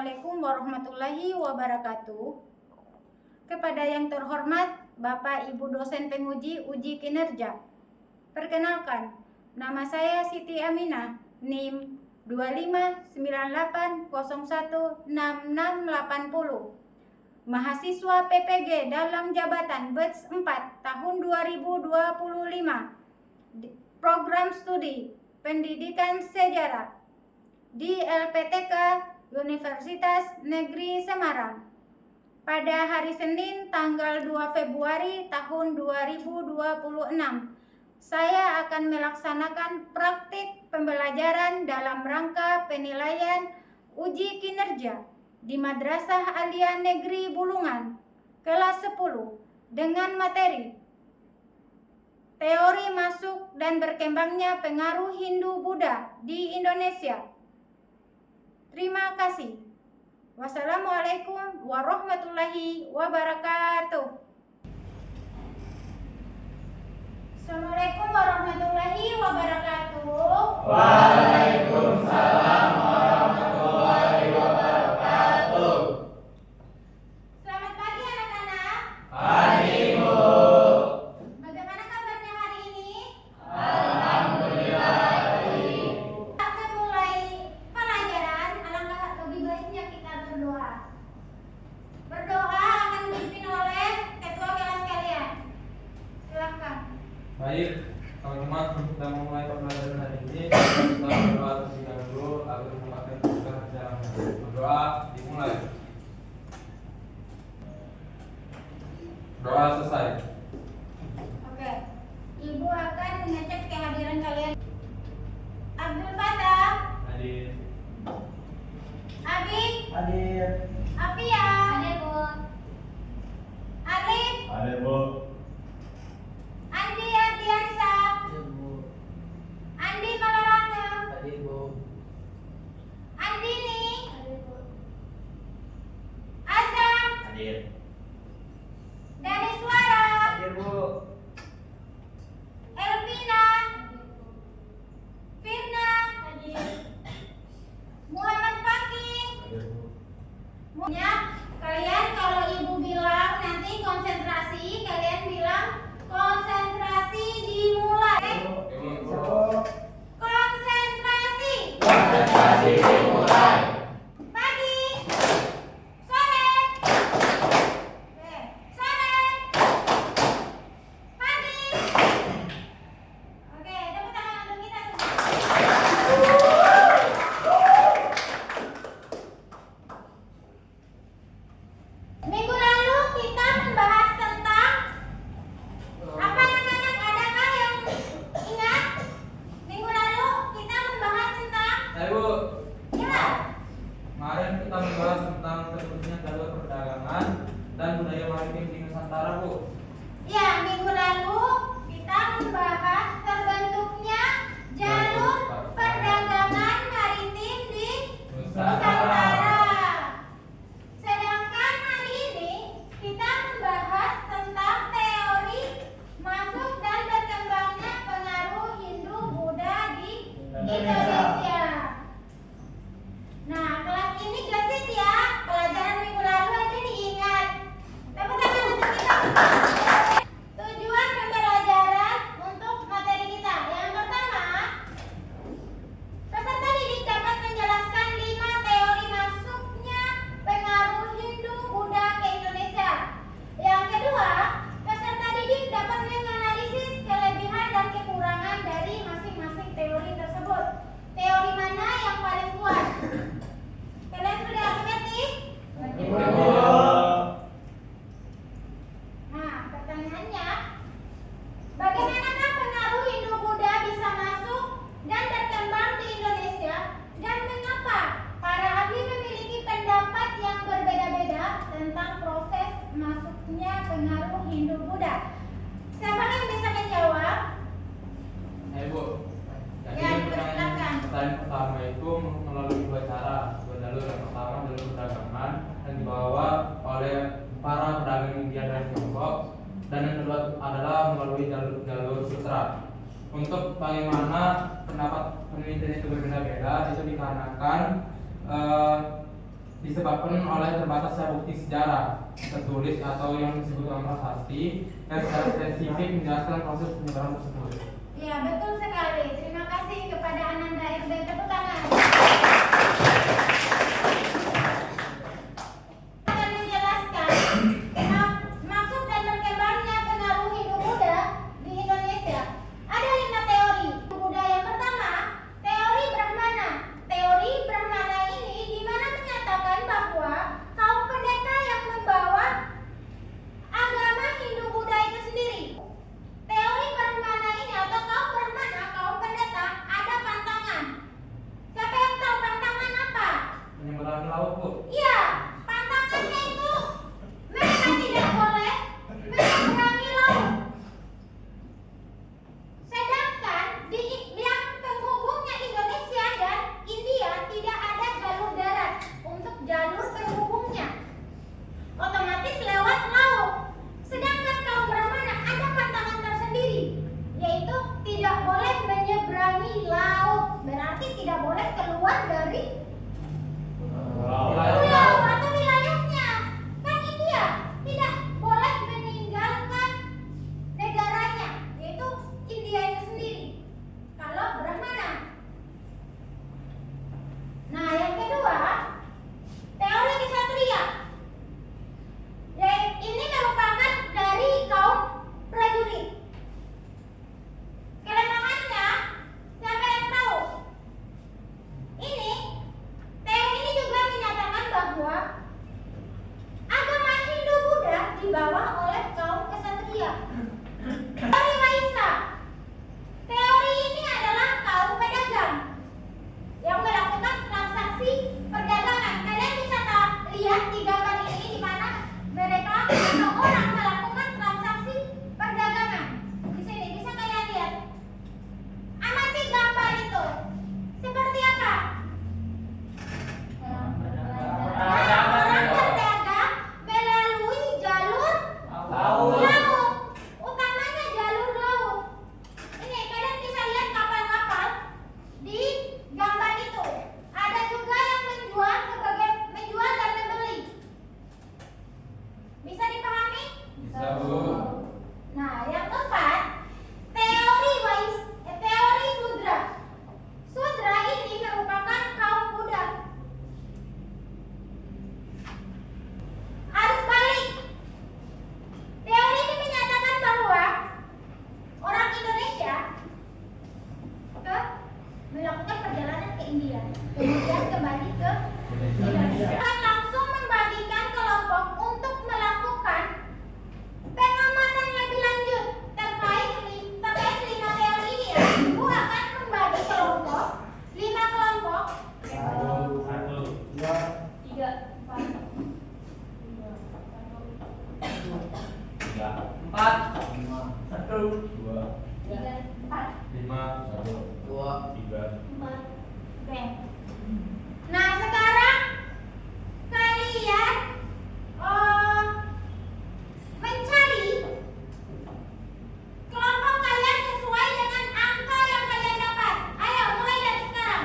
Assalamualaikum warahmatullahi wabarakatuh. Kepada yang terhormat Bapak Ibu dosen penguji uji kinerja. Perkenalkan, nama saya Siti Aminah, NIM 2598016680. Mahasiswa PPG dalam jabatan batch 4 tahun 2025. Program studi Pendidikan Sejarah di LPTK Universitas Negeri Semarang. Pada hari Senin tanggal 2 Februari tahun 2026, saya akan melaksanakan praktik pembelajaran dalam rangka penilaian uji kinerja di Madrasah Aliyah Negeri Bulungan, kelas 10, dengan materi teori masuk dan berkembangnya pengaruh Hindu-Buddha di Indonesia. Terima kasih. Wassalamualaikum warahmatullahi wabarakatuh. Assalamualaikum warahmatullahi wabarakatuh. Waalaikumsalam warahmatullahi wabarakatuh. Selamat pagi anak-anak. Pagi, Bu. Bagaimana kabarnya hari ini? Alhamdulillah baik. Kita mulai pelajaran, alangkah lebih baiknya kita berdoa. Berdoa akan dipimpin oleh ketua kelas kalian. Silakan. Baik, teman-teman, kita memulai pembelajaran hari ini. Kita berdoa terlebih dahulu agar memakai tugas yang berdoa dimulai. Doa selesai. Oke, Ibu akan mengecek kehadiran kalian. Abdul Fatah, Hadir. Abi, Hadir. Afia, Hadir Bu, Alif, Hadir, Bu. Andi Ardiansa, Hadir, Bu. Andi Malarangga, Hadir, Bu. Andini, Azam, Hadir. Dani Suara, Hadir, Bu. Elvina, Firna, Muhammad Fakih. Hadir, Bu. Ya, kalian kalau ibu bilang nanti konsentrasi, kalian bilang konsentrasi dimulai. Konsentrasi. Konsentrasi dimulai. Pagi, sore, sore, pagi. Oke, tepuk tangan untuk kita semua. Minggu lalu kita membahas tentang apa anak-anak, adakah yang ingat? Minggu lalu kita membahas tentang Bu, ya, kemarin kita membahas tentang terbentuknya jalur perdagangan dan budaya maritim di Nusantara, Bu. ya, minggu lalu kita membahas terbentuknya jalur perdagangan maritim di Nusantara. Sedangkan hari ini kita membahas tentang teori masuk dan berkembangnya pengaruh Hindu-Buddha di Indonesia. Nah, kelas ini gesit ya. Pelajaran minggu lalu aja diingat. Tepuk tangan untuk kita. Tujuan pembelajaran untuk materi kita. Yang pertama, peserta didik dapat menjelaskan 5 teori masuknya pengaruh Hindu-Buddha ke Indonesia. Yang kedua, peserta didik dapat menganalisis kelebihan dan kekurangan dari masing-masing teori tersebut. Teori mana yang paling kuat? Kalian sudah mengerti? Nah, pertanyaannya, bagaimanakah pengaruh Hindu-Buddha bisa masuk dan berkembang di Indonesia, dan mengapa para ahli memiliki pendapat yang berbeda-beda tentang proses masuknya pengaruh Hindu-Buddha? Siapa yang bisa menjawab? Bu. Jadi Ya, persilakan. pertanyaan pertama itu melalui dua cara. Dua jalur. Yang pertama jalur perdagangan yang dibawa oleh para pedagang India dan Tiongkok, dan yang kedua adalah melalui jalur sutra. Untuk bagaimana pendapat penelitian itu berbeda-beda itu dikarenakan disebabkan oleh terbatasnya bukti sejarah tertulis atau yang disebut dengan prasasti yang secara spesifik menjelaskan proses penyebaran tersebut. Ya, betul sekali. Terima kasih kepada Ananda RB. Tepuk tangan. Akan menjelaskan maksud dan berkembangnya pengaruh Hindu-Buddha di Indonesia. Ada 5 teori Buddha. Yang pertama, teori Brahmana. Teori Brahmana ini di mana menyatakan bahwa kaum pendeta yang membawa agama Hindu-Buddha itu sendiri. Teori Brahmana ini atau kaum Brahmana, kaum pendeta, ada pantangan. Siapa yang tahu pantangan apa? Penyebaran laut, Bu. Iya, pantangannya itu mereka tidak boleh menyeberangi laut. Sedangkan di yang penghubungnya Indonesia dan India tidak ada jalur darat untuk jalur penghubungnya. Otomatis lewat laut. Sedangkan kaum Brahmana ada pantangan tersendiri, yaitu tidak boleh menyeberangi laut. Berarti tidak boleh keluar dari pulau atau wilayahnya. Kan India tidak boleh meninggalkan negaranya, yaitu India itu sendiri. Kalau Brahmana. Nah, yang kedua, teori kesatria. Ini merupakan dari kaum prajurit. Kelemahannya, siapa yang tahu? Ini teori ini juga menyatakan bahwa agama Hindu-Buddha dibawa oleh kaum kesatria. Teori Waisa. Teori ini adalah kaum pedagang yang melakukan transaksi perdagangan. Kalian bisa lihat di gambar ini di mana mereka atau orang melakukan transaksi perdagangan. Di sini bisa kalian lihat. Amati gambar itu. Seperti apa? Orang berdagang melalui jalur laut. Utamanya jalur laut. Ini kalian bisa lihat kapal-kapal di gambar itu. Ada juga yang menjual dan membeli. Bisa dipahami? Bisa, Bu. Nah, yang keempat, teori Sudra. Sudra ini merupakan kaum Buddha. Arus balik. Teori ini menyatakan bahwa orang Indonesia melakukan perjalanan ke India, kemudian kembali ke Indonesia. Akan langsung membagikan kelompok untuk melakukan pengamanan lebih lanjut terkait 5 teori ini ya. Ibu akan membagi kelompok 5 kelompok. 1, 2, 3, 4, 4, 5, 1, 2, 3, 4, 5, 1, 2, 3. 4. Oke. Nah, sekarang kalian mencari kelompok kalian sesuai dengan angka yang kalian dapat. Ayo mulai dari sekarang.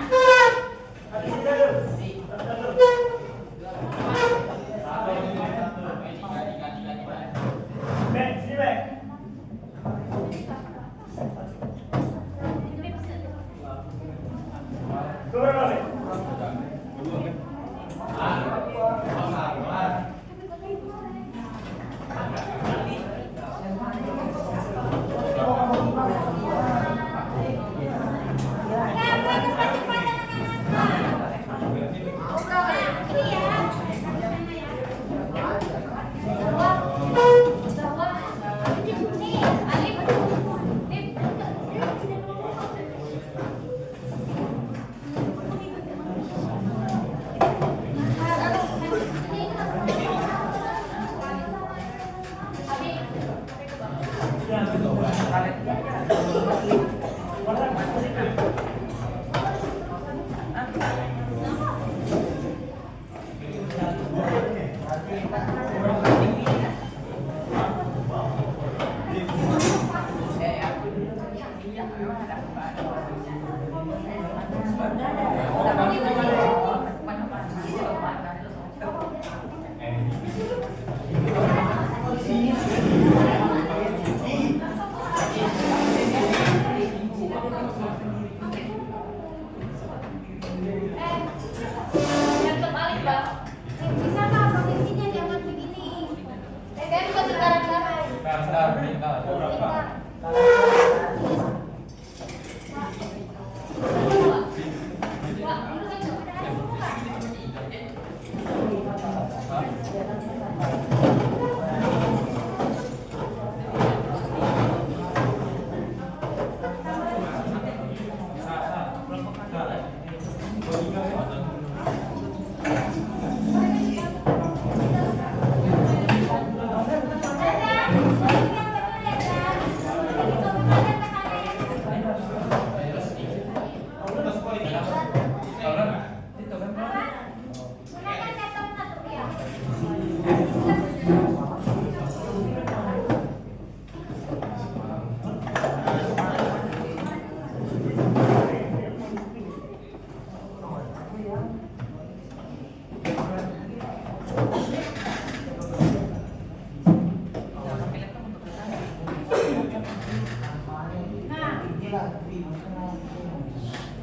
Nah,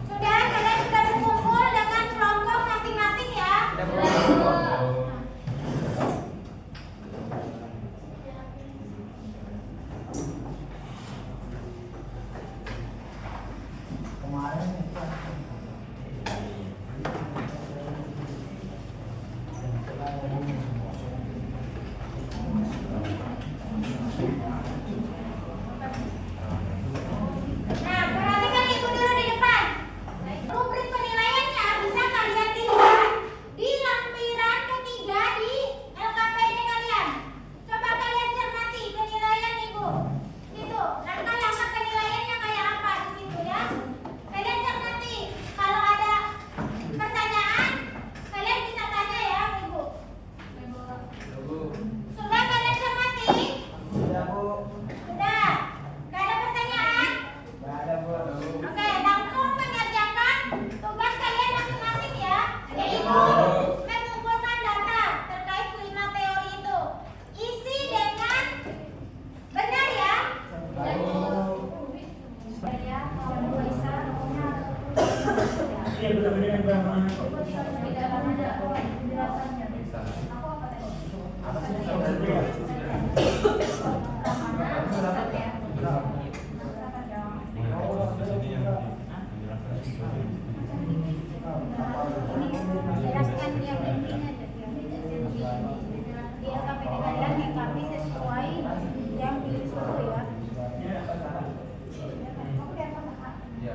sudah kalian sudah berkumpul dengan kelompok masing-masing ya. Nah, perhatikan ibu dulu di depan. Rubrik penilaiannya bisa kalian lihat di lampiran ketiga di LKPD kalian. Coba kalian cermati penilaian ibu. Situ, langkah-langkah penilaiannya kayak apa di situ ya. Kalian cermati. Kalau ada pertanyaan, kalian bisa tanya ya ibu. Sudah kalian cermati? Sudah. Gak ada pertanyaan? Oke, langsung mengerjakan tugas kalian masing-masing ya, yaitu mengumpulkan data terkait kelima teori itu. Isi dengan benar ya. Jelaskan yang intinya di LKPD kalian lengkapi sesuai yang di situ ya. Ya.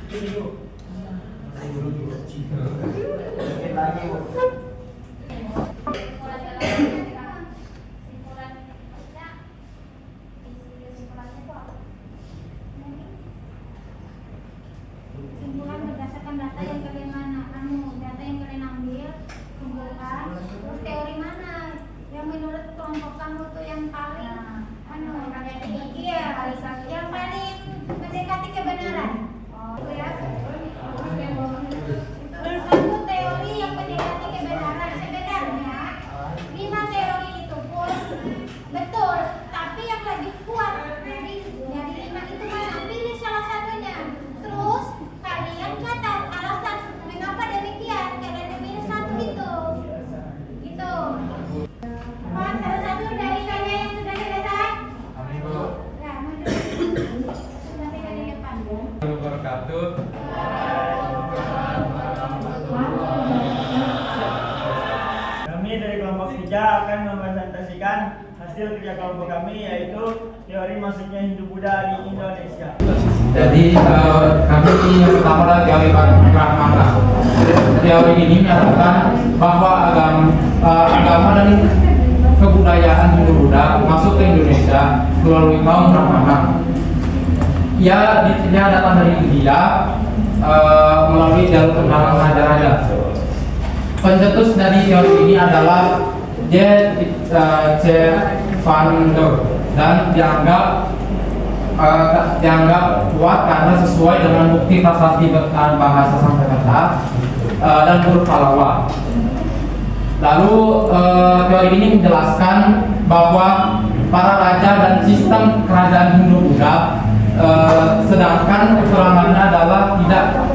Simpulan berdasarkan data yang kalian data yang kalian ambil, kumpulkan. Terus teori mana yang menurut kelompok kamu tuh yang paling kalian pikir yang paling mendekati kebenaran? Oh ya. Menurut kamu teori yang mendekati kebenaran sebenarnya 5 teori itu pun betul, tapi yang lebih kuat dari 5 itu mana? Pilih salah satunya. Terus kalian catat alasan mengapa demikian kalian memilih satu itu. Gitu. Apa salah satu dari kalian yang sudah selesai? Amin, Bu. Ya, maju. Sudah tidak di depan. Wabarakatuh. Kami dari kelompok 3 akan mempresentasikan hasil kerja kelompok kami, yaitu teori masuknya Hindu-Buddha di Indonesia. Jadi kami yang pertama adalah teori Brahmana. Teori ini menyatakan bahwa agama dan kebudayaan Hindu-Buddha masuk ke Indonesia melalui kaum Brahmana. Ia datang dari India melalui jalur pendapat raja-raja. Pencetus dari teori ini adalah J. Van Der dan dianggap kuat karena sesuai dengan bukti prasasti bahasa Sanskerta dan huruf Pallawa. Lalu teori ini menjelaskan bahwa para raja dan sistem kerajaan Hindu-Buddha, sedangkan kekurangannya adalah tidak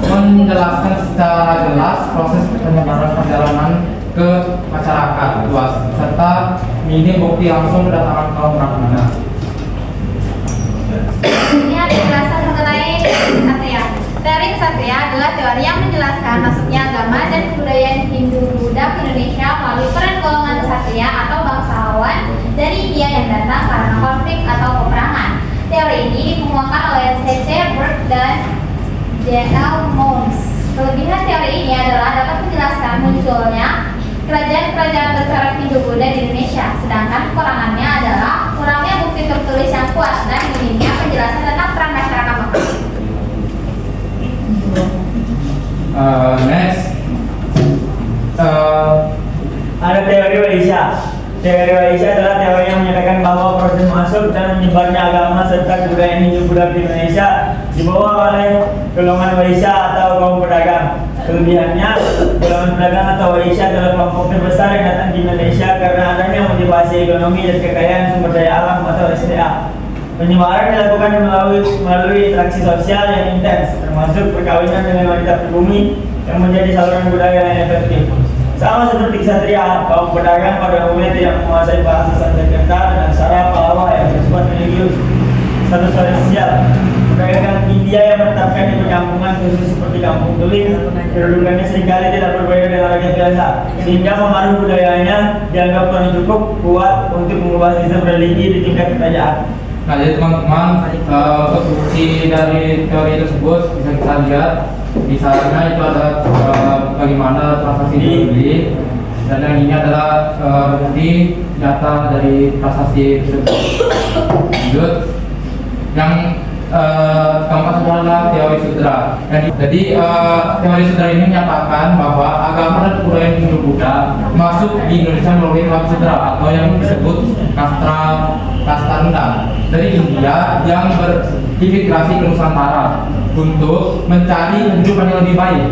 menjelaskan secara jelas proses penyebaran perjalanan ke masyarakat luas serta minim bukti langsung kedatangan kaum Brahmana. Ini ada penjelasan mengenai Ksatria. Teori Ksatria adalah teori yang menjelaskan masuknya agama dan kebudayaan Hindu-Buddha ke Indonesia melalui peran golongan Ksatria atau bangsawan dari India yang datang karena konflik atau peperangan. Teori ini dikemukakan oleh C.C. Burke dan J.L. Mons. Kelebihan teori ini adalah dapat menjelaskan munculnya kerajaan-kerajaan bercorak Hindu-Buddha di Indonesia, sedangkan kekurangannya adalah kurangnya bukti tertulis yang kuat dan minimnya penjelasan tentang peran masyarakat lokal. Next, Ada teori Waisya. Teori Waisya adalah teori yang menyatakan bahwa proses masuk dan menyebarnya agama serta kebudayaan Hindu-Buddha di Indonesia dibawa oleh golongan Waisya atau kaum pedagang. Kelebihannya, golongan pedagang atau Waisya adalah kelompok terbesar yang datang di Indonesia karena adanya motivasi ekonomi dan kekayaan sumber daya alam atau SDA. Penyebaran dilakukan melalui interaksi sosial yang intens, termasuk perkawinan dengan wanita pribumi yang menjadi saluran budaya yang efektif. Sama seperti Ksatria, kaum pedagang pada umumnya tidak menguasai bahasa Sanskerta dan aksara Pallawa yang bersifat religius. Status sosial, pedagang India yang menetapkan di perkampungan khusus seperti kampung tuling, kedudukannya seringkali tidak berbeda dengan rakyat biasa, sehingga pengaruh budayanya dianggap kurang cukup kuat untuk mengubah sistem religi di tingkat kerajaan. nah jadi teman-teman, untuk bukti dari teori tersebut bisa kita lihat di sana. Itu ada bagaimana transaksi jual beli, dan yang ini adalah bukti data dari transaksi tersebut. Lanjut, yang keempat adalah teori sudra. Jadi teori sudra ini menyatakan bahwa agama dan kebudayaan Hindu-Buddha masuk di Indonesia melalui kaum sudra atau yang disebut kasta rendah dari India yang berimigrasi ke Nusantara untuk mencari kehidupan yang lebih baik.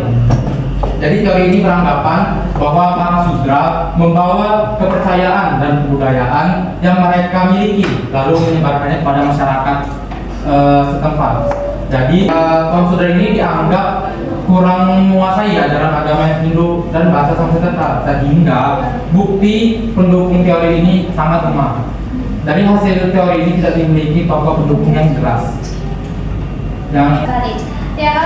Jadi teori ini beranggapan bahwa para sudra membawa kepercayaan dan kebudayaan yang mereka miliki lalu menyebarkannya kepada masyarakat setempat. Jadi kaum sudra ini dianggap kurang menguasai ajaran agama Hindu dan bahasa Sanskerta, sehingga bukti pendukung teori ini sangat lemah. Dari hasil teori ini tidak dimiliki tokoh pendukung yang jelas. Teori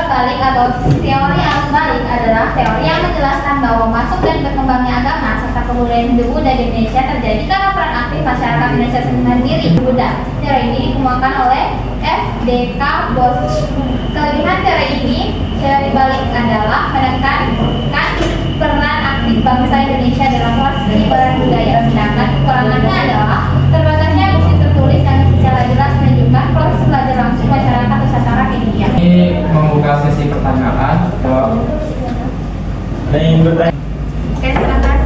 balik atau teori arus balik adalah teori yang menjelaskan bahwa masuk dan berkembangnya agama serta kebudayaan Hindu-Buddha di Indonesia terjadi karena peran aktif masyarakat Indonesia sendiri Buddha. Teori ini dikemukakan oleh F.D.K. Bosch. Kelebihan teori ini teori balik adalah menekankan peran aktif bangsa Indonesia dalam proses penyebaran budaya, sedangkan kekurangannya adalah terbatasnya bukti tertulis yang secara jelas menunjukkan proses belajar langsung masyarakat Nusantara ke India. Ini membuka sesi pertanyaan. Ada yang bertanya? Oke, silakan.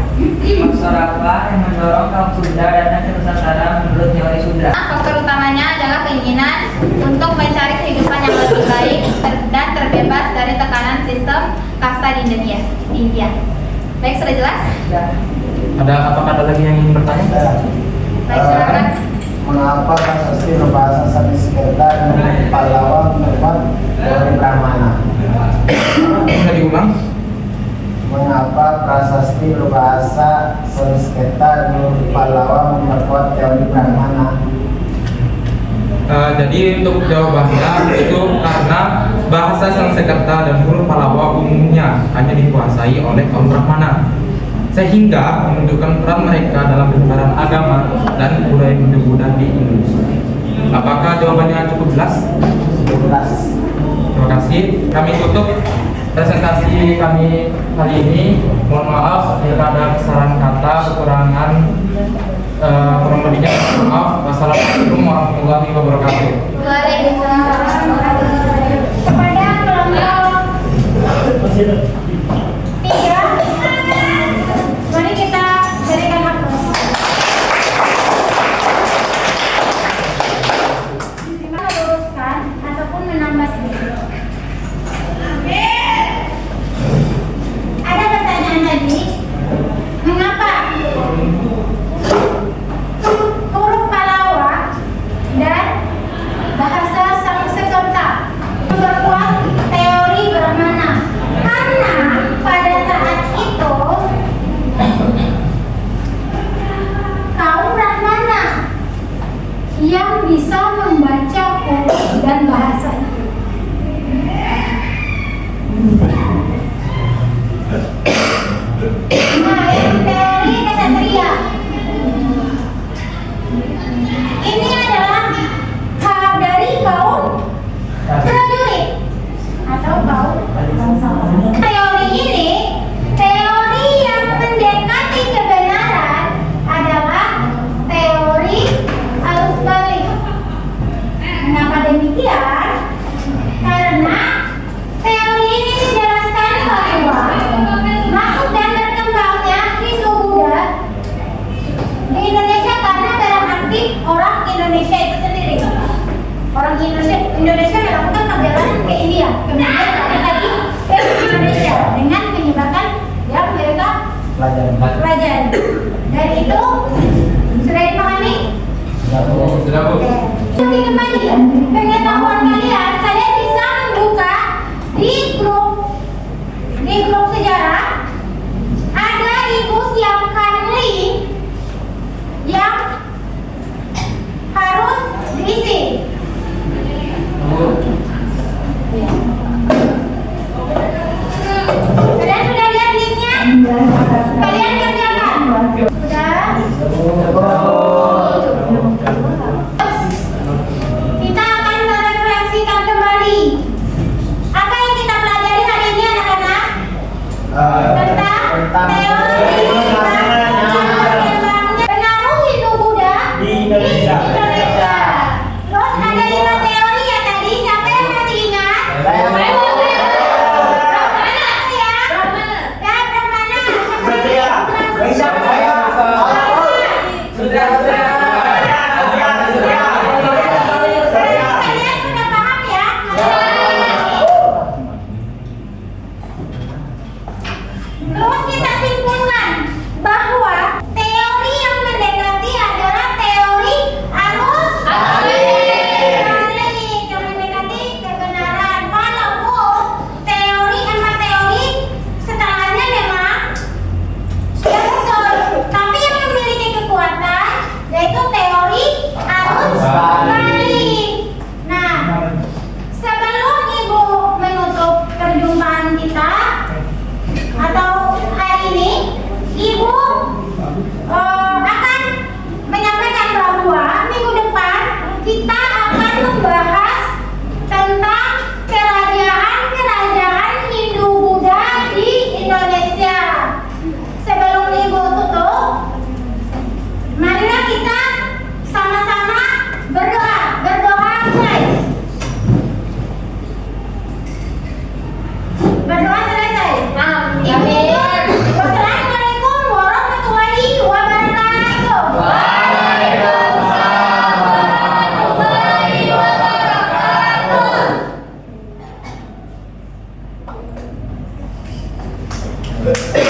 Faktor apa yang mendorong kaum Sunda datang ke Nusantara menurut teori Sunda? Faktor utamanya adalah keinginan untuk mencari kehidupan yang lebih baik dan terbebas dari tekanan sistem kasta di India. Baik, sudah jelas? Apakah ada lagi yang ingin bertanya? Baik, silakan. Mengapa prasasti berbahasa Sanskerta dan Pallawa mendapat teori Brahmana? Bisa diulang? Mengapa prasasti berbahasa Sanskerta dan Pallawa memperkuat teori Brahmana? Jadi untuk jawabannya itu karena bahasa Sanskerta dan huruf Pallawa umumnya hanya dikuasai oleh kaum Brahmana, sehingga menunjukkan peran mereka dalam penyebaran agama dan budaya Hindu-Buddha di Indonesia. Apakah jawabannya cukup jelas? Jelas. Terima kasih. Kami tutup presentasi kami kali ini. Mohon maaf jika ada kesalahan kata, kekurangan, kurang lebihnya mohon maaf. Wassalamualaikum warahmatullahi wabarakatuh. Waalaikumsalam. Kepada kelompok 3, mari kita berikan aplaus. Kita meluruskan ataupun menambah sedikit. Ada pertanyaan tadi, mengapa huruf Pallawa dan bahasa Sanskerta memperkuat teori Brahmana? Karena pada saat itu kaum Brahmana yang bisa membaca huruf dan bahasa itu. Nah, yang teori kesatria ini adalah hak dari kaum prajurit atau kaum bangsawan. Teori ini, teori yang mendekati kebenaran adalah teori arus balik. Mengapa demikian? Karena teori ini menjelaskan bahwa masuk dan berkembangnya Hindu-Buddha di Indonesia karena peran aktif orang Indonesia itu sendiri. Orang Indonesia melakukan perjalanan ke India, kemudian balik lagi ke Indonesia dengan menyebarkan yang mereka pelajari. Dan itu sudah dipahami? Sudah, Bu. Nanti kembali pengetahuan kalian, kalian bisa membuka di grup sejarah. Ada ibu siapkan link yang harus diisi. Kalian sudah lihat linknya? Kalian kerjakan? Sudah? Kita akan merefleksikan kembali apa yang kita pelajari hari ini, anak-anak. Tentang teori pengaruh Hindu-Buddha Di Indonesia. Terus ada 5 teori ya tadi. Siapa yang masih ingat? Brahmana ya? Ya, Brahmana. Satria. Kalian sudah paham ya? Terus kita simpulkan. Satu